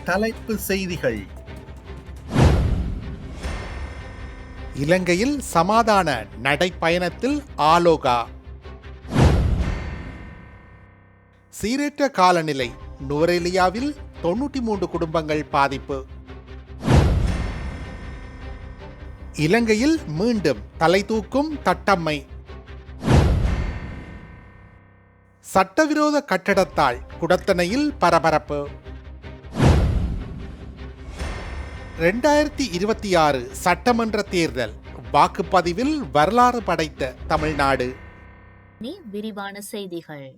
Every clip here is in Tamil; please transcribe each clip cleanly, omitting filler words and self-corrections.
தலைப்பு செய்திகள். இலங்கையில் சமாதான நடைப்பயணத்தில் ஆலோகா. சீரற்ற காலநிலை, நுவரெலியாவில் 93 குடும்பங்கள் பாதிப்பு. இலங்கையில் மீண்டும் தலை தூக்கும் தட்டம்மை. சட்டவிரோத கட்டடத்தால் குடத்தனையில் பரபரப்பு. 2026 சட்டமன்ற தேர்தல், வாக்குப்பதிவில் வரலாறு படைத்த தமிழ்நாடு. விரிவான செய்திகள்.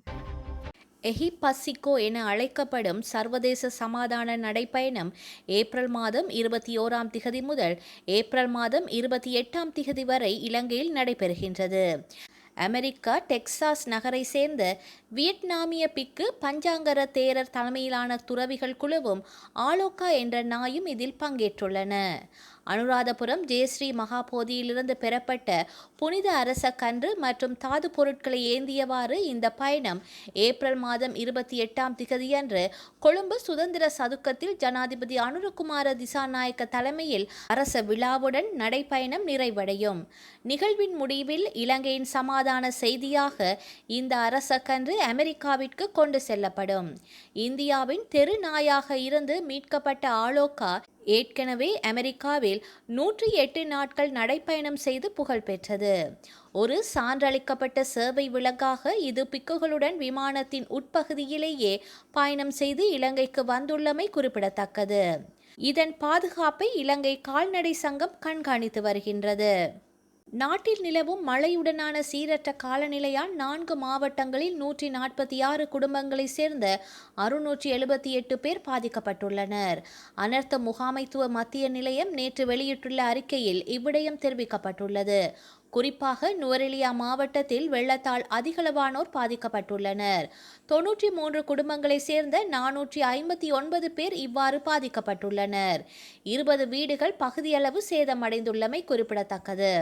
எஹிபசிகோ என அழைக்கப்படும் சர்வதேச சமாதான நடைப்பயணம் ஏப்ரல் மாதம் 21 முதல் ஏப்ரல் மாதம் 28 வரை இலங்கையில் நடைபெறுகின்றது. அமெரிக்கா டெக்சாஸ் நகரை சேர்ந்த வியட்நாமிய பிக்கு பஞ்சாங்கர தேரர் தலைமையிலான துறவிகள் குழுவும் ஆலோகா என்ற நாயும் இதில் பங்கேற்றுள்ளன. அனுராதபுரம் ஜெயஸ்ரீ மகாபோதியிலிருந்து பெறப்பட்ட புனித அரச கன்று மற்றும் தாது பொருட்களை ஏந்தியவாறு இந்த பயணம் ஏப்ரல் மாதம் 28 அன்று கொழும்பு சுதந்திர சதுக்கத்தில் ஜனாதிபதி அனுரகுமார திசாநாயக்க தலைமையில் அரச விழாவுடன் நடைப்பயணம் நிறைவடையும். நிகழ்வின் முடிவில் இலங்கையின் சமாதான செய்தியாக இந்த அரச கன்று அமெரிக்காவிற்கு கொண்டு செல்லப்படும். இந்தியாவின் தெரு நாயாக இருந்து மீட்கப்பட்ட ஆலோகா ஏற்கனவே அமெரிக்காவில் 108 நாட்கள் நடைப்பயணம் செய்து புகழ் பெற்றது. ஒரு சான்றளிக்கப்பட்ட சேவை விலங்காக இது பிக்குகளுடன் விமானத்தின் உட்பகுதியிலேயே பயணம் செய்து இலங்கைக்கு வந்துள்ளமை குறிப்பிடத்தக்கது. இதன் பாதுகாப்பை இலங்கை கால்நடை சங்கம் கண்காணித்து வருகின்றது. நாட்டில் நிலவும் மழையுடனான சீரற்ற காலநிலையால் 4 மாவட்டங்களில் 146 குடும்பங்களை சேர்ந்த 678 பேர் பாதிக்கப்பட்டுள்ளனர். அனர்த்த முகாமைத்துவ மத்திய நிலையம் நேற்று வெளியிட்டுள்ள அறிக்கையில் இவ்விடயம் தெரிவிக்கப்பட்டுள்ளது. குறிப்பாக நுவரெலியா மாவட்டத்தில் வெள்ளத்தால் அதிகளவானோர் பாதிக்கப்பட்டுள்ளனர். 93 குடும்பங்களை சேர்ந்த 459 பேர் இவ்வாறு பாதிக்கப்பட்டுள்ளனர். 20 வீடுகள் பகுதியளவு சேதமடைந்துள்ளமை குறிப்பிடத்தக்கது.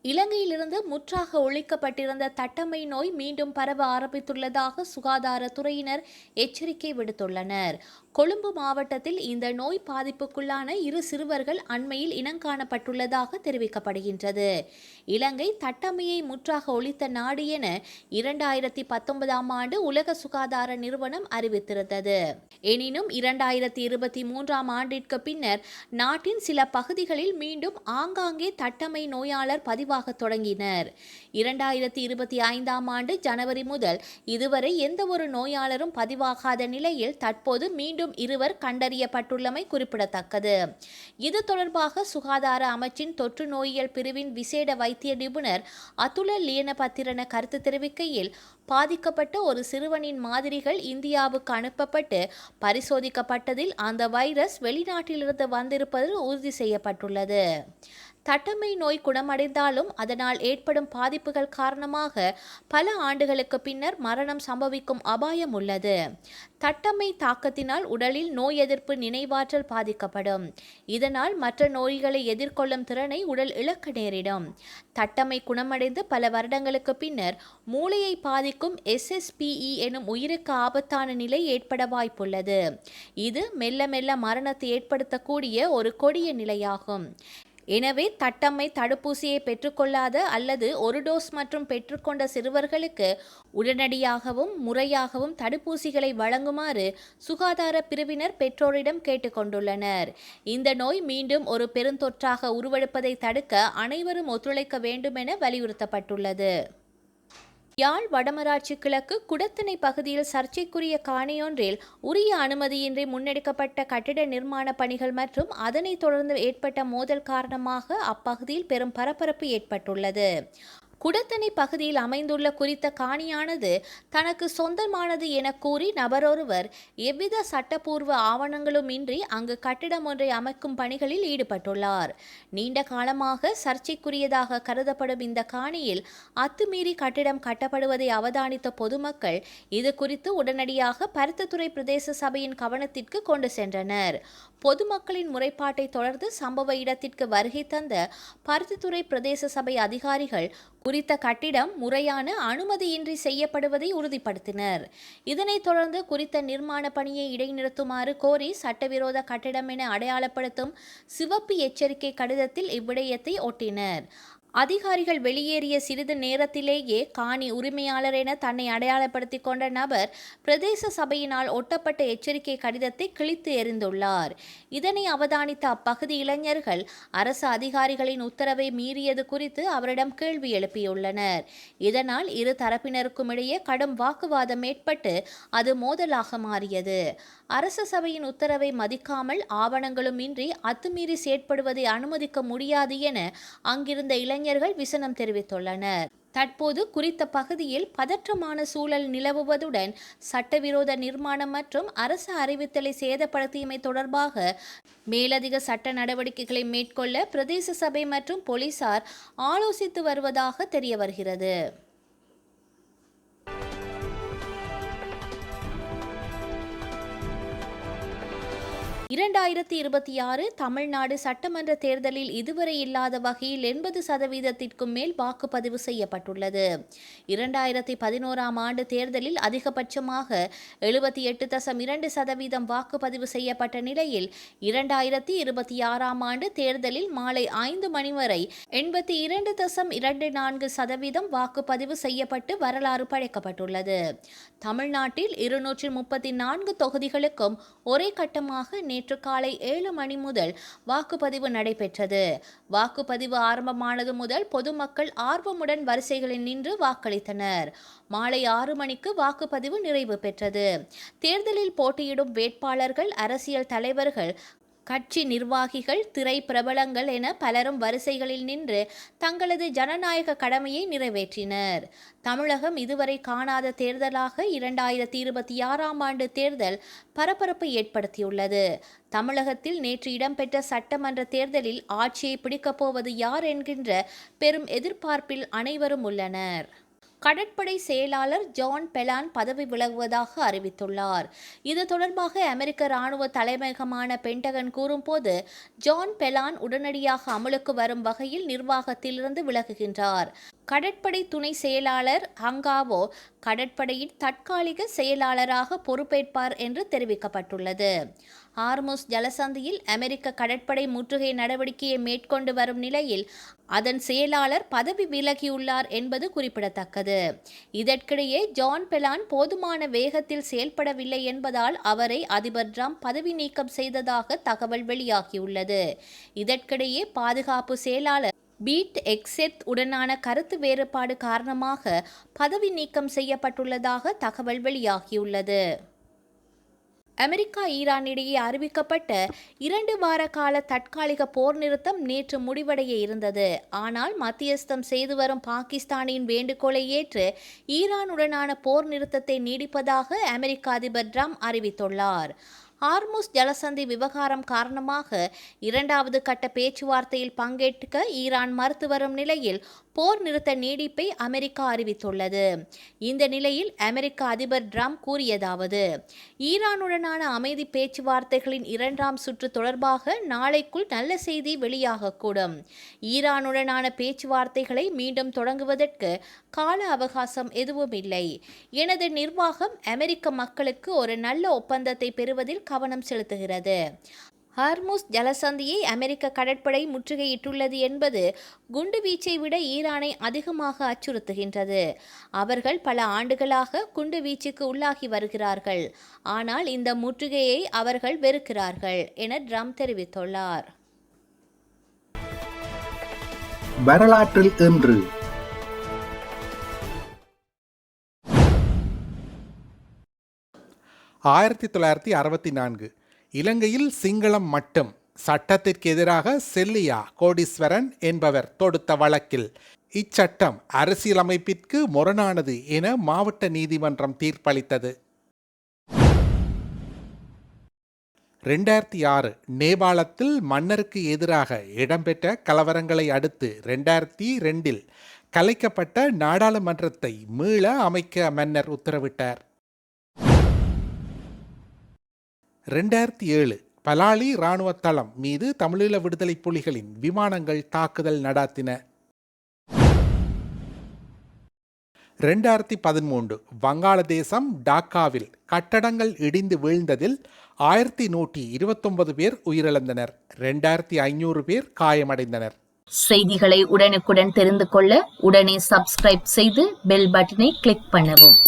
இலங்கையிலிருந்து முற்றாக ஒழிக்கப்பட்டிருந்த தட்டம்மை நோய் மீண்டும் பரவ ஆரம்பித்துள்ளதாக சுகாதாரத்துறையினர் எச்சரிக்கை விடுத்துள்ளனர். கொழும்பு மாவட்டத்தில் இந்த நோய் பாதிப்புக்குள்ளான 2 சிறுவர்கள் அண்மையில் இனங்காணப்பட்டுள்ளதாக தெரிவிக்கப்படுகின்றது. இலங்கை தட்டம்மையை முற்றாக ஒழித்த நாடு என 2019 ஆண்டு உலக சுகாதார நிறுவனம் அறிவித்திருந்தது. எனினும் 2023 ஆண்டிற்கு பின்னர் நாட்டின் சில பகுதிகளில் மீண்டும் ஆங்காங்கே தட்டம்மை நோயாளர் பதிவாக தொடங்கினர். 2025 ஆண்டு ஜனவரி முதல் இதுவரை எந்த ஒரு நோயாளரும் பதிவாகாத நிலையில் தற்போது மீண்டும் 2 கண்டறியப்பட்டுள்ளமை குறிப்பிடத்தக்கது. இது தொடர்பாக சுகாதார அமைச்சின் தொற்று நோயியல் பிரிவின் விசேட வைத்திய நிபுணர் அதுல லியனபத்திரன கருத்து தெரிவிக்கையில், பாதிக்கப்பட்ட ஒரு சிறுவனின் மாதிரிகள் இந்தியாவுக்கு அனுப்பப்பட்டு பரிசோதிக்கப்பட்டதில் அந்த வைரஸ் வெளிநாட்டிலிருந்து வந்திருப்பது உறுதி செய்யப்பட்டுள்ளது. தட்டம்மை நோய் குணமடைந்தாலும் அதனால் ஏற்படும் பாதிப்புகள் காரணமாக பல ஆண்டுகளுக்கு பின்னர் மரணம் சம்பவிக்கும் அபாயம் உள்ளது. தட்டம்மை தாக்கத்தினால் உடலில் நோய் எதிர்ப்பு நினைவாற்றல் பாதிக்கப்படும். இதனால் மற்ற நோய்களை எதிர்கொள்ளும் திறனை உடல் இழக்க நேரிடும். தட்டம்மை குணமடைந்து பல வருடங்களுக்கு பின்னர் மூளையை பாதிக்கும் SSPE எனும் உயிருக்கு ஆபத்தான நிலை ஏற்பட வாய்ப்புள்ளது. இது மெல்ல மெல்ல மரணத்தை ஏற்படுத்தக்கூடிய ஒரு கொடிய நிலையாகும். எனவே தட்டம்மை தடுப்பூசியை பெற்றுக்கொள்ளாத அல்லது ஒரு டோஸ் மற்றும் பெற்றுக்கொண்ட சிறுவர்களுக்கு உடனடியாகவும் முறையாகவும் தடுப்பூசிகளை வழங்குமாறு சுகாதார பிரிவினர் பெற்றோரிடம் கேட்டுக்கொண்டுள்ளனர். இந்த நோய் மீண்டும் ஒரு பெருந்தொற்றாக உருவெடுப்பதை தடுக்க அனைவரும் ஒத்துழைக்க வேண்டும் என வலியுறுத்தப்பட்டுள்ளது. யாழ் வடமராட்சி கிழக்கு குடத்தனை பகுதியில் சர்ச்சைக்குரிய காணியொன்றில் உரிய அனுமதியின்றி முன்னெடுக்கப்பட்ட கட்டிட நிர்மாண பணிகள் மற்றும் அதனைத் தொடர்ந்து ஏற்பட்ட மோதல் காரணமாக அப்பகுதியில் பெரும் பரபரப்பு ஏற்பட்டுள்ளது. குடத்தனை பகுதியில் அமைந்துள்ள குறித்த காணியானது தனக்கு சொந்தமானது என கூறி நபரொருவர் எவ்வித சட்டப்பூர்வ ஆவணங்களும் இன்றி அங்கு கட்டிடம் ஒன்றை அமைக்கும் பணிகளில் ஈடுபட்டுள்ளார். நீண்ட காலமாக சர்ச்சைக்குரியதாக கருதப்படும் இந்த காணியில் அத்துமீறி கட்டிடம் கட்டப்படுவதை அவதானித்த பொதுமக்கள் இது குறித்து உடனடியாக பருத்தித்துறை பிரதேச சபையின் கவனத்திற்கு கொண்டு சென்றனர். பொதுமக்களின் முறைப்பாட்டை தொடர்ந்து சம்பவ இடத்திற்கு வருகை தந்த பருத்தித்துறை பிரதேச சபை அதிகாரிகள் குறித்த கட்டிடம் முறையான அனுமதியின்றி செய்யப்படுவதை உறுதிப்படுத்தினர். இதனைத் தொடர்ந்து குறித்த நிர்மாண பணியை இடைநிறுத்துமாறு கோரி சட்டவிரோத கட்டிடம் என அடையாளப்படுத்தும் சிவப்பு எச்சரிக்கை கடிதத்தில் இவ்விடயத்தை ஒட்டினர். அதிகாரிகள் வெளியேறிய சிறிது நேரத்திலேயே காணி உரிமையாளர் என தன்னை அடையாளப்படுத்திக் கொண்ட நபர் பிரதேச சபையினால் ஒட்டப்பட்ட எச்சரிக்கை கடிதத்தை கிழித்து எறிந்துள்ளார். இதனை அவதானித்த அப்பகுதி இளைஞர்கள் அரசு அதிகாரிகளின் உத்தரவை மீறியது குறித்து அவரிடம் கேள்வி எழுப்பியுள்ளனர். இதனால் இரு தரப்பினருக்கும் இடையே கடும் வாக்குவாதம் ஏற்பட்டு அது மோதலாக மாறியது. அரசு சபையின் உத்தரவை மதிக்காமல் ஆவணங்களும் இன்றி அத்துமீறி செயற்படுவதை அனுமதிக்க முடியாது என அங்கிருந்த இளைஞர்கள் விசனம் தெரிவித்துள்ளனர். தற்போது குறித்த பகுதியில் பதற்றமான சூழல் நிலவுவதுடன் சட்டவிரோத நிர்மாணம் மற்றும் அரசு அறிவித்தலை சேதப்படுத்தியமை தொடர்பாக மேலதிக சட்ட நடவடிக்கைகளை மேற்கொள்ள பிரதேச சபை மற்றும் போலீசார் ஆலோசித்து வருவதாக தெரிய வருகிறது. 2026 தமிழ்நாடு சட்டமன்ற தேர்தலில் இதுவரை இல்லாத வகையில் 80% மேல் வாக்குப்பதிவு செய்யப்பட்டுள்ளது. 2011ஆம் ஆண்டு தேர்தலில் அதிகபட்சமாக 78.2% வாக்குப்பதிவு செய்யப்பட்ட நிலையில் 2026ஆம் ஆண்டு தேர்தலில் மாலை 5 மணி வரை 82.24% வாக்குப்பதிவு செய்யப்பட்டு வரலாறு படைக்கப்பட்டுள்ளது. தமிழ்நாட்டில் 234 தொகுதிகளுக்கும் ஒரே கட்டமாக நேற்று காலை 7 மணி முதல் வாக்குப்பதிவு நடைபெற்றது. வாக்குப்பதிவு ஆரம்பமானது முதல் பொதுமக்கள் ஆர்வமுடன் வரிசைகளில் நின்று வாக்களித்தனர். மாலை 6 மணிக்கு வாக்குப்பதிவு நிறைவு பெற்றது. தேர்தலில் போட்டியிடும் வேட்பாளர்கள், அரசியல் தலைவர்கள், கட்சி நிர்வாகிகள், திரை பிரபலங்கள் என பலரும் வரிசைகளில் நின்று தங்களது ஜனநாயக கடமையை நிறைவேற்றினர். தமிழகம் இதுவரை காணாத தேர்தலாக 2026ஆம் ஆண்டு தேர்தல் பரபரப்பை ஏற்படுத்தியுள்ளது. தமிழகத்தில் நேற்று இடம்பெற்ற சட்டமன்ற தேர்தலில் ஆட்சியை பிடிக்கப் போவது யார் என்கின்ற பெரும் எதிர்பார்ப்பில் அனைவரும் உள்ளனர். கடற்படை செயலாளர் ஜான் பெலான் பதவி விலகுவதாக அறிவித்துள்ளார். இது தொடர்பாக அமெரிக்க இராணுவ தலைமையகமான பென்டகன் கூறும்போது, ஜான் பெலான் உடனடியாக அமலுக்கு வரும் வகையில் நிர்வாகத்திலிருந்து விலகுகின்றார். கடற்படை துணை செயலாளர் ஹங்காவோ கடற்படையின் தற்காலிக செயலாளராக பொறுப்பேற்பார் என்று தெரிவிக்கப்பட்டுள்ளது. ஹார்முஸ் ஜலசந்தியில் அமெரிக்க கடற்படை முற்றுகை நடவடிக்கையை மேற்கொண்டு வரும் நிலையில் அதன் செயலாளர் பதவி விலகியுள்ளார் என்பது குறிப்பிடத்தக்கது. இதற்கிடையே ஜான் பெலான் போதுமான வேகத்தில் செயல்படவில்லை என்பதால் அவரை அதிபர் டிரம்ப் பதவி நீக்கம் செய்ததாக தகவல் வெளியாகியுள்ளது. இதற்கிடையே பாதுகாப்பு செயலாளர் பீட் எக்ஸெத் உடனான கருத்து வேறுபாடு காரணமாக பதவி நீக்கம் செய்யப்பட்டுள்ளதாக தகவல் வெளியாகியுள்ளது. அமெரிக்கா ஈரான் இடையே அறிவிக்கப்பட்ட 2 வார கால தற்காலிக போர் நிறுத்தம் நேற்று முடிவடைய இருந்தது. ஆனால் மத்தியஸ்தம் செய்து வரும் பாகிஸ்தானின் வேண்டுகோளை ஏற்று ஈரானுடனான போர் நிறுத்தத்தை நீடிப்பதாக அமெரிக்க அதிபர் டிரம்ப் அறிவித்துள்ளார். ஹார்முஸ் ஜலசந்தி விவகாரம் காரணமாக 2வது கட்ட பேச்சுவார்த்தையில் பங்கேற்க ஈரான் மறுத்து வரும் நிலையில் போர் நிறுத்த நீடிப்பை அமெரிக்கா அறிவித்துள்ளது. இந்த நிலையில் அமெரிக்க அதிபர் டிரம்ப் கூறியதாவது: ஈரானுடனான அமைதி பேச்சுவார்த்தைகளின் 2ஆம் சுற்று தொடர்பாக நாளைக்குள் நல்ல செய்தி வெளியாகக்கூடும். ஈரானுடனான பேச்சுவார்த்தைகளை மீண்டும் தொடங்குவதற்கு கால அவகாசம் எதுவும் இல்லை. எனது நிர்வாகம் அமெரிக்க மக்களுக்கு ஒரு நல்ல ஒப்பந்தத்தை பெறுவதில் கவனம் செலுத்துகிறது. ஹார்முஸ் ஜலசந்தியை அமெரிக்க கடற்படை முற்றுகையிட்டுள்ளது என்பது குண்டுவீச்சை விட ஈரானை அதிகமாக அச்சுறுத்துகின்றது. அவர்கள் பல ஆண்டுகளாக குண்டுவீச்சுக்கு உள்ளாகி வருகிறார்கள். ஆனால் இந்த முற்றுகையை அவர்கள் வெறுக்கிறார்கள் என டிரம்ப் தெரிவித்துள்ளார். வரலாற்றில் இன்று 1964 இலங்கையில் சிங்களம் மட்டும் சட்டத்திற்கு எதிராக செல்லியா கோடீஸ்வரன் என்பவர் தொடுத்த வழக்கில் இச்சட்டம் அரசியலமைப்பிற்கு முரணானது என மாவட்ட நீதிமன்றம் தீர்ப்பளித்தது. 2006 நேபாளத்தில் மன்னருக்கு எதிராக இடம்பெற்ற கலவரங்களை அடுத்து 2002 கலைக்கப்பட்ட நாடாளுமன்றத்தை மீள அமைக்க மன்னர் உத்தரவிட்டார். 2007 பலாலி இராணுவ தளம் மீது தமிழீழ விடுதலை புலிகளின் விமானங்கள் தாக்குதல் நடாத்தின. 2013 வங்காளதேசம் டாக்காவில் கட்டடங்கள் இடிந்து வீழ்ந்ததில் 1129 பேர் உயிரிழந்தனர். 2500 பேர் காயமடைந்தனர். செய்திகளை உடனுக்குடன் தெரிந்து கொள்ள உடனே சப்ஸ்கிரைப் செய்து பெல் பட்டனை கிளிக் பண்ணவும்.